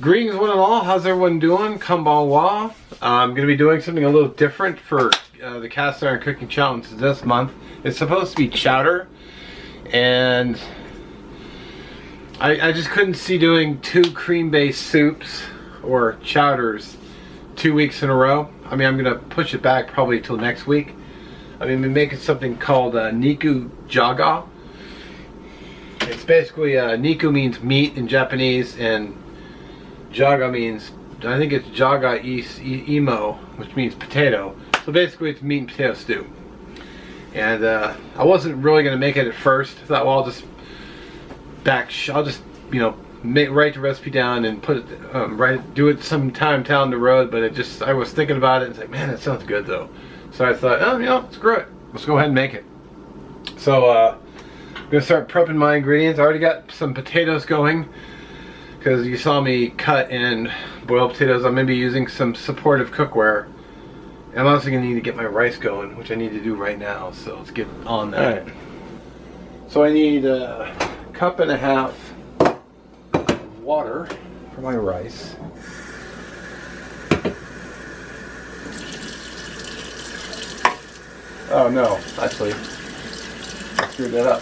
Greetings one and all, how's everyone doing? Konbanwa. I'm going to be doing something a little different for the cast iron cooking challenge this month. It's supposed to be chowder, and I just couldn't see doing 2 cream-based soups or chowders 2 weeks in a row. I mean, I'm going to push it back probably till next week. I'm going to be making something called Nikujaga. It's basically, Niku means meat in Japanese, and Jaga means, I think it's Jaga imo, which means potato. So basically it's meat and potato stew. And I wasn't really going to make it at first. I thought, well, I'll just, you know, write the recipe down and put it, do it sometime down the road. But I was thinking about it and it's like, man, that sounds good though. So I thought, oh, you know, screw it. Let's go ahead and make it. So I'm going to start prepping my ingredients. I already got some potatoes going, because you saw me cut and boil potatoes. I'm going to be using some supportive cookware. And I'm also going to need to get my rice going, which I need to do right now. So let's get on that. All right. So I need a cup and a half of water for my rice. Oh no, actually, I screwed that up.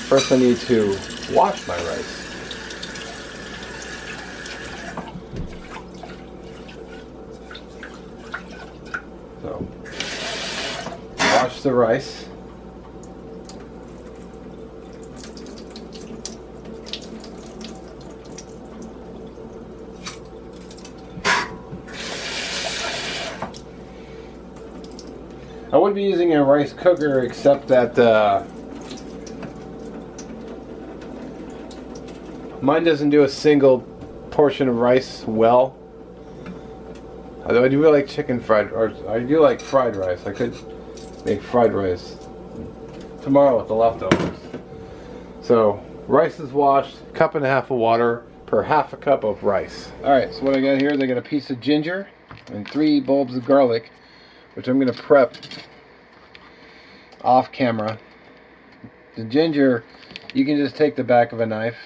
First I need to wash my rice. So, wash the rice. I would be using a rice cooker, except that mine doesn't do a single portion of rice well. Although I do really like I do like fried rice. I could make fried rice tomorrow with the leftovers. So, rice is washed, cup and a half of water per half a cup of rice. Alright, so what I got here is I got a piece of ginger and 3 bulbs of garlic, which I'm going to prep off camera. The ginger, you can just take the back of a knife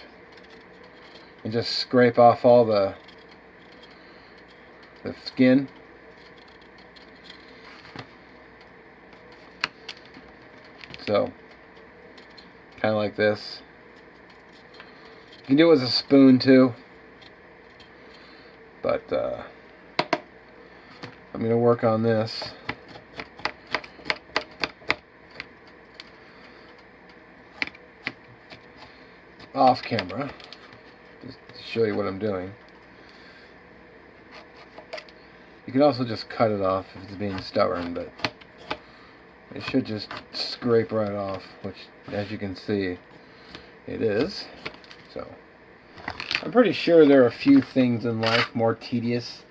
and just scrape off all the skin. So, kind of like this. You can do it with a spoon too, but I'm going to work on this. Off camera, just to show you what I'm doing. You can also just cut it off if it's being stubborn, but it should just scrape right off, which, as you can see, it is. So, I'm pretty sure there are a few things in life more tedious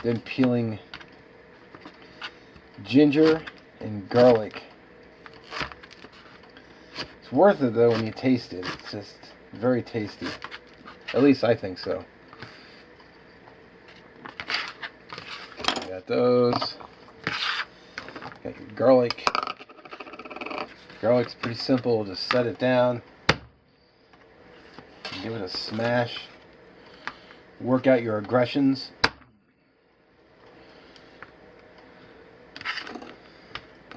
than peeling ginger and garlic. It's worth it though when you taste it. It's just very tasty. At least I think so. Got those. Got your garlic. Garlic's pretty simple. Just set it down. Give it a smash. Work out your aggressions.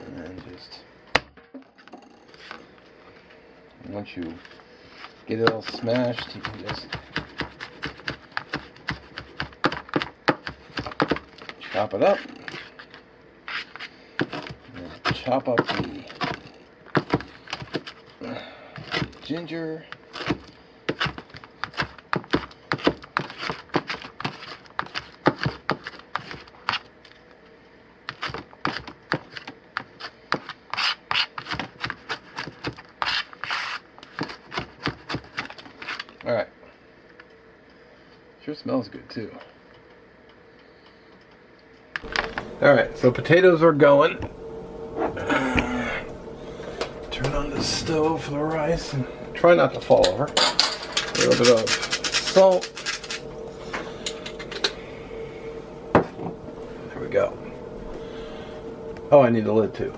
And then just, once you get it all smashed, you can just chop it up. And chop up the ginger. Alright. Sure smells good too. Alright, so potatoes are going. Turn on the stove for the rice and try not to fall over. A little bit of salt. There we go. Oh, I need the lid too.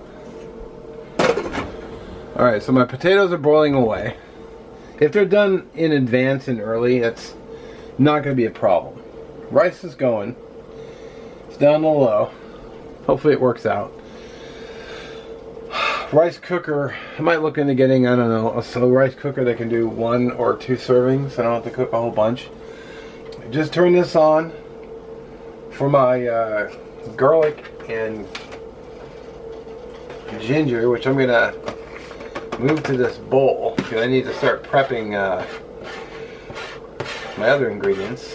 Alright, so my potatoes are boiling away. If they're done in advance and early, not going to be a problem. Rice is going. It's down low. Hopefully it works out. Rice cooker, I might look into getting, I don't know, a rice cooker that can do 1 or 2 servings. I don't have to cook a whole bunch. Just turn this on for my garlic and ginger, which I'm going to move to this bowl because I need to start prepping my other ingredients.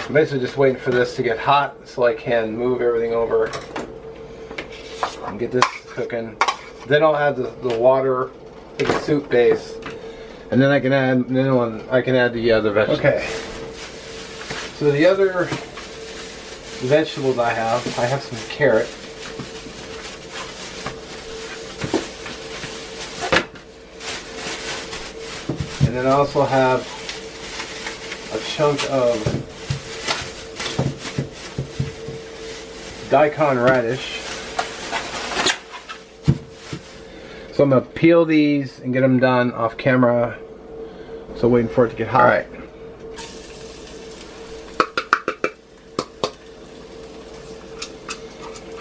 I'm basically just waiting for this to get hot so I can move everything over and get this cooking. Then I'll add the water, make a soup base, and then I can add the other vegetables. Okay. So the other vegetables I have some carrot. And then I also have a chunk of daikon radish. So I'm going to peel these and get them done off camera. So waiting for it to get hot. Alright.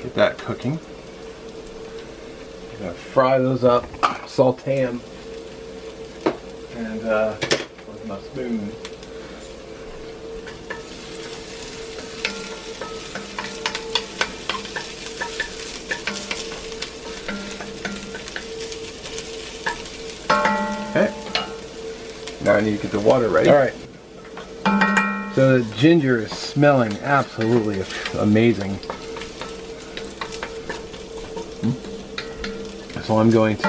Get that cooking. I'm going to fry those up, saute them. And with my spoon. Okay. Now I need to get the water ready. All right. So the ginger is smelling absolutely amazing. So I'm going to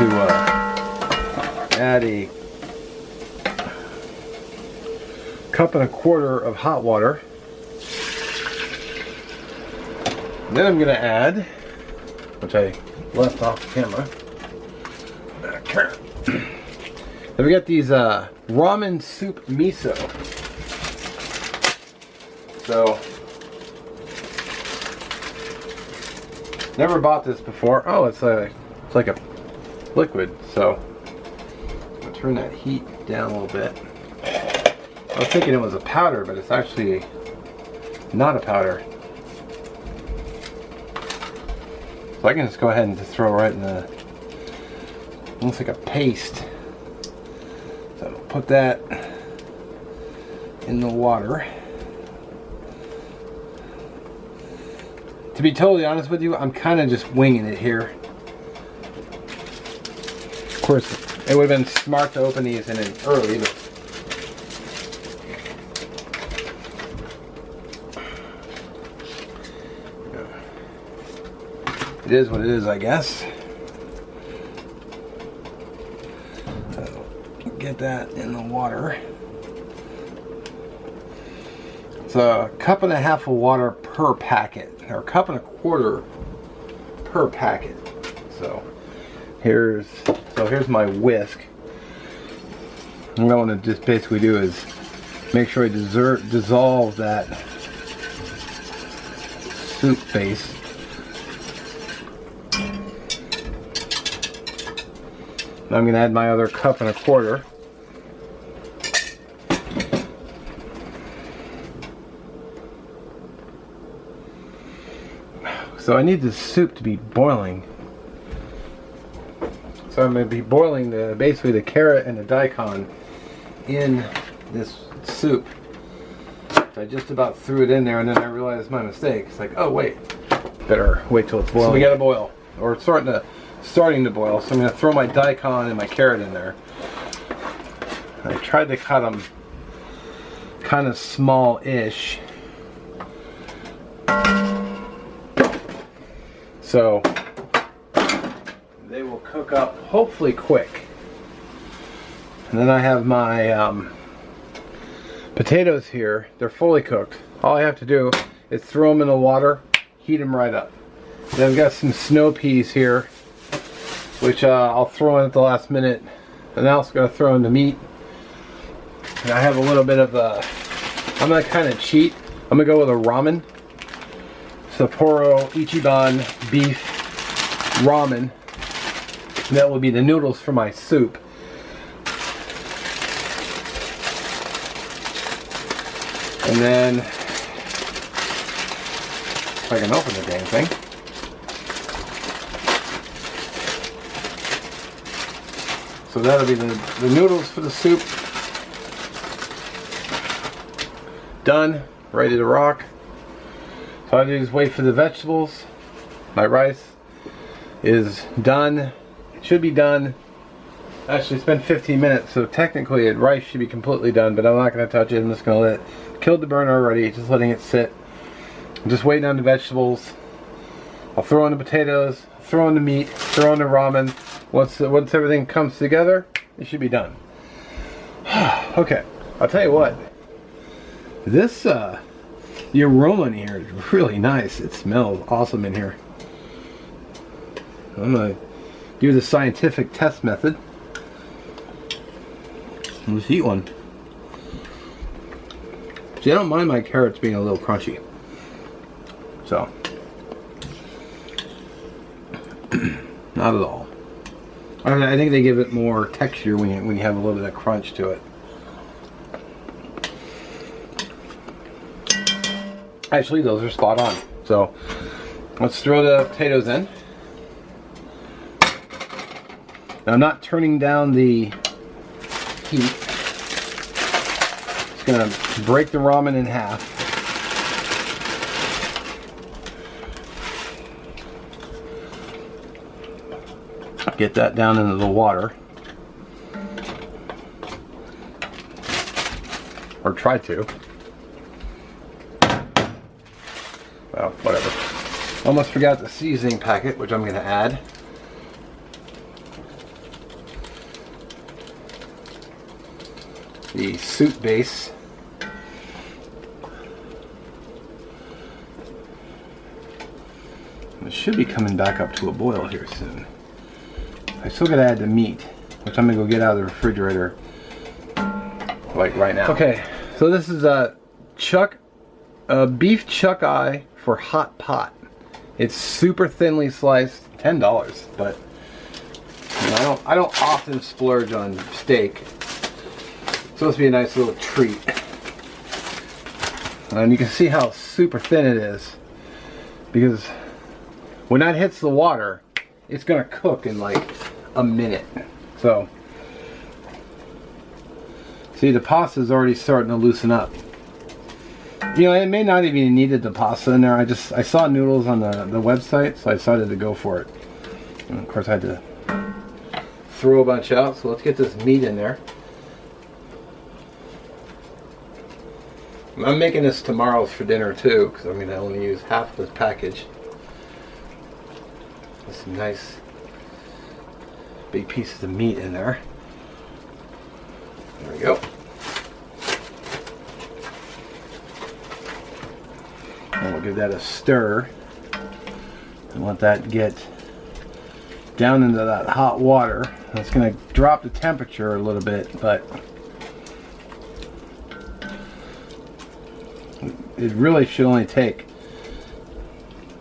add a 1.25 cups of hot water. And then I'm going to add, which I left off camera, carrot. Then we got these ramen soup miso. So, never bought this before. Oh, it's like a liquid. So, I'm gonna turn that heat down a little bit. I was thinking it was a powder, but it's actually not a powder. So I can just go ahead and just throw right in the, looks like a paste. So put that in the water. To be totally honest with you, I'm kind of just winging it here. Of course, it would have been smart to open these in early, but it is what it is, I guess. Get that in the water. It's a 1.5 cups of water per packet, or 1.25 cups per packet. So here's my whisk. And what I want to just basically do is make sure I dissolve that soup base. Now I'm going to add my other 1.25 cups. So I need this soup to be boiling. So I'm going to be boiling basically the carrot and the daikon in this soup. So I just about threw it in there and then I realized my mistake. It's like, oh wait, better wait till it's boiling. So we got to boil, or it's starting to boil. So I'm going to throw my daikon and my carrot in there. I tried to cut them kind of small-ish. So they will cook up hopefully quick. And then I have my potatoes here. They're fully cooked. All I have to do is throw them in the water, heat them right up. Then I've got some snow peas here, which I'll throw in at the last minute. And I'm also going to throw in the meat. And I have a little bit of I'm going to kind of cheat. I'm going to go with a ramen. Sapporo Ichiban beef ramen. And that will be the noodles for my soup. And then, if I can open the dang thing. So that'll be the noodles for the soup. Done, ready to rock. So I do is wait for the vegetables. My rice is done. It should be done. Actually, it's been 15 minutes, so technically the rice should be completely done, but I'm not going to touch it. I'm just going to let it, killed the burner already, just letting it sit. I'm just waiting on the vegetables. I'll throw in the potatoes, throw in the meat, throw in the ramen. Once everything comes together, it should be done. Okay, I'll tell you what. This, the aroma in here is really nice. It smells awesome in here. I'm going to do the scientific test method. Let's eat one. See, I don't mind my carrots being a little crunchy. So, not at all. I think they give it more texture when you have a little bit of crunch to it. Actually, those are spot on. So, let's throw the potatoes in. Now, I'm not turning down the heat. It's gonna break the ramen in half. Get that down into the water. Or try to. Well, whatever. Almost forgot the seasoning packet, which I'm gonna add. The soup base. It should be coming back up to a boil here soon. I still gotta add the meat, which I'm gonna go get out of the refrigerator like right now. Okay, so this is a beef chuck eye for hot pot. It's super thinly sliced, $10, but you know, I don't often splurge on steak. It's supposed to be a nice little treat. And you can see how super thin it is, because when that hits the water, it's gonna cook in like a minute. So, see, the pasta is already starting to loosen up. You know, it may not even needed the pasta in there. I saw noodles on the website, so I decided to go for it. And of course, I had to throw a bunch out. So let's get this meat in there. I'm making this tomorrow for dinner too, because I'm going to only use half of this package. With some nice big pieces of meat in there. There we go. And we'll give that a stir. And let that get down into that hot water. It's going to drop the temperature a little bit, but it really should only take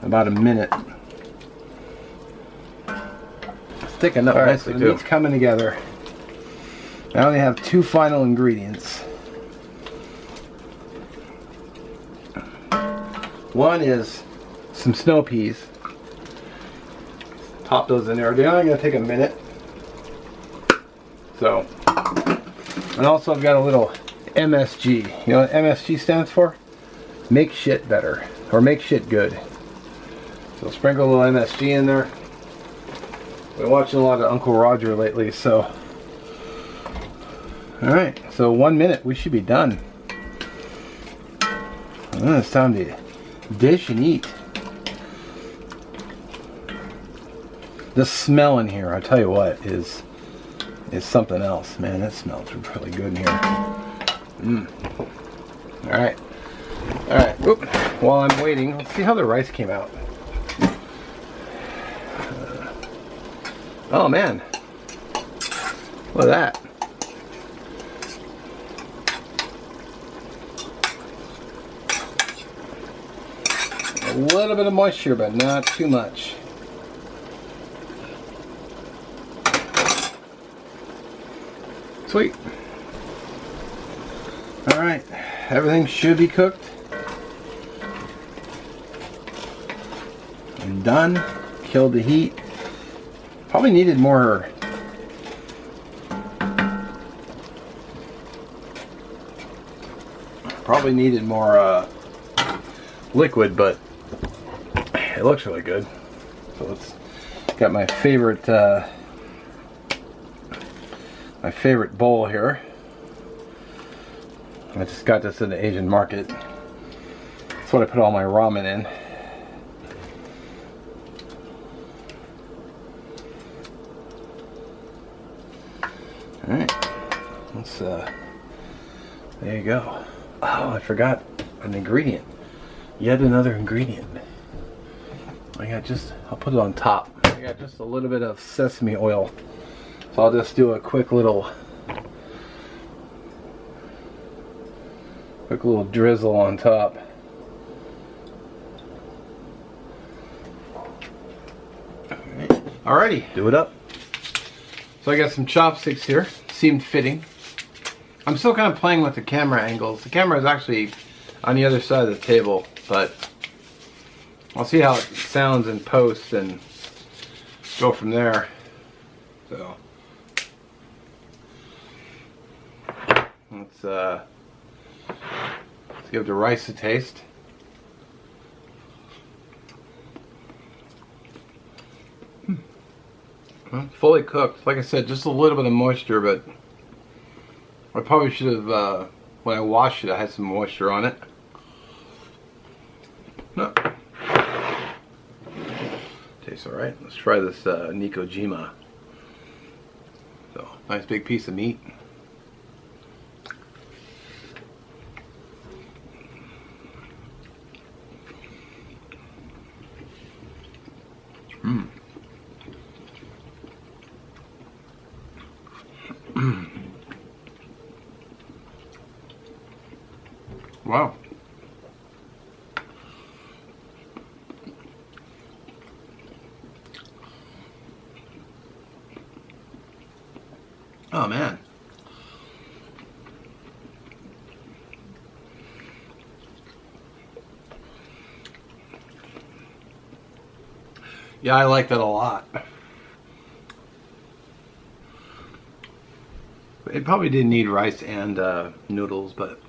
about a minute. It's thickened up nicely too. The meat's coming together. I only have two final ingredients. One is some snow peas. Pop those in there. They're only going to take a minute. So, and also I've got a little MSG. You know what MSG stands for? Make shit better, or make shit good. So sprinkle a little MSG in there. Been watching a lot of Uncle Roger lately, so. Alright, so 1 minute, we should be done. And then it's time to dish and eat. The smell in here, I tell you what, is something else. Man, it smells really good in here. Alright. Alright, while I'm waiting, let's see how the rice came out. Oh man, look at that. A little bit of moisture, but not too much. Sweet. Alright, everything should be cooked and done. Killed the heat. Probably needed more liquid, but it looks really good. So it's got my favorite bowl here. I just got this in the Asian market. That's what I put all my ramen in. Alright, let's there you go. Oh, I forgot an ingredient. Yet another ingredient. I'll put it on top. I got just a little bit of sesame oil. So I'll just do a quick little drizzle on top. Alrighty, do it up. So I got some chopsticks here. Seemed fitting. I'm still kind of playing with the camera angles. The camera is actually on the other side of the table, but I'll see how it sounds in post and go from there. So let's give the rice a taste. Well, fully cooked. Like I said, just a little bit of moisture, but I probably should have, when I washed it, I had some moisture on it. No. Tastes alright. Let's try this Nikujaga. So, nice big piece of meat. Mmm. Wow. Oh man. Yeah, I like that a lot. It probably didn't need rice and noodles, but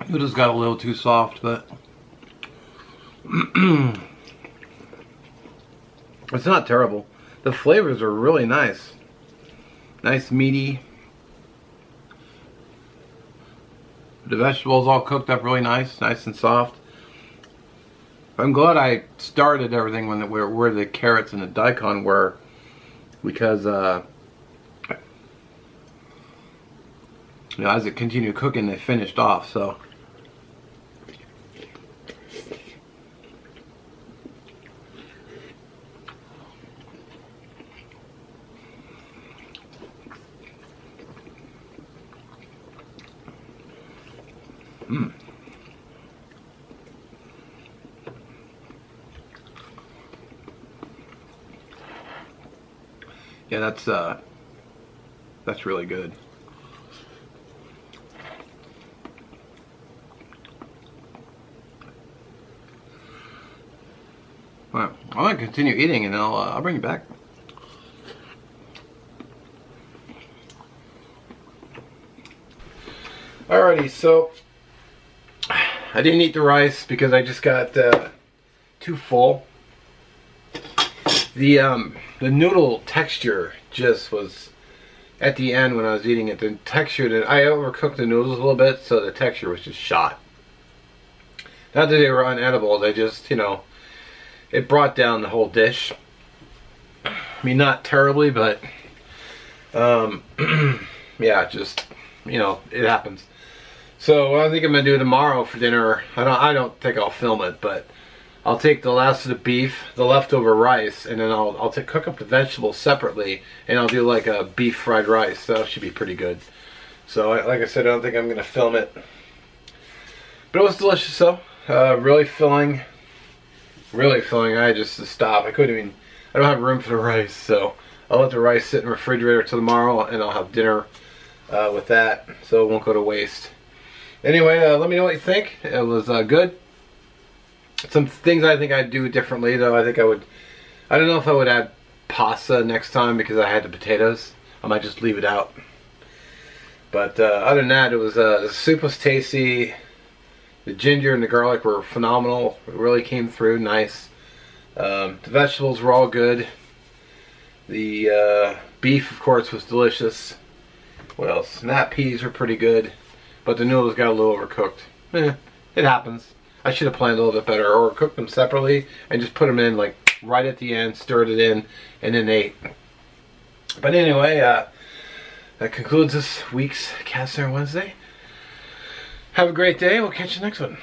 noodles got a little too soft, but it's not terrible. The flavors are really nice. Nice meaty. The vegetables all cooked up really nice and soft. I'm glad I started everything where the carrots and the daikon were, because you know, as it continued cooking, they finished off. So yeah, that's really good. Well, I'm gonna continue eating, and I'll bring you back. Alrighty, so I didn't eat the rice because I just got too full. The noodle texture just was, at the end when I was eating it, the texture, I overcooked the noodles a little bit, so the texture was just shot. Not that they were unedible, they just, you know, it brought down the whole dish. I mean, not terribly, but yeah, just, you know, it happens. So what I think I'm gonna do tomorrow for dinner, I don't think I'll film it, but I'll take the last of the beef, the leftover rice, and then I'll cook up the vegetables separately, and I'll do like a beef fried rice. That should be pretty good. So like I said, I don't think I'm gonna film it, but it was delicious though. Really filling. really filling. I had just to stop. I don't have room for the rice, so I'll let the rice sit in the refrigerator till tomorrow, and I'll have dinner with that, so it won't go to waste. Anyway, let me know what you think. It was good. Some things I think I'd do differently, though. I don't know if I would add pasta next time because I had the potatoes. I might just leave it out. But other than that, it was the soup was tasty. The ginger and the garlic were phenomenal. It really came through nice. The vegetables were all good. The beef, of course, was delicious. What else? Snap peas were pretty good. But the noodles got a little overcooked. It happens. I should have planned a little bit better, or cooked them separately and just put them in like right at the end, stirred it in, and then ate. But anyway, that concludes this week's Cast Iron Wednesday. Have a great day. We'll catch you next one.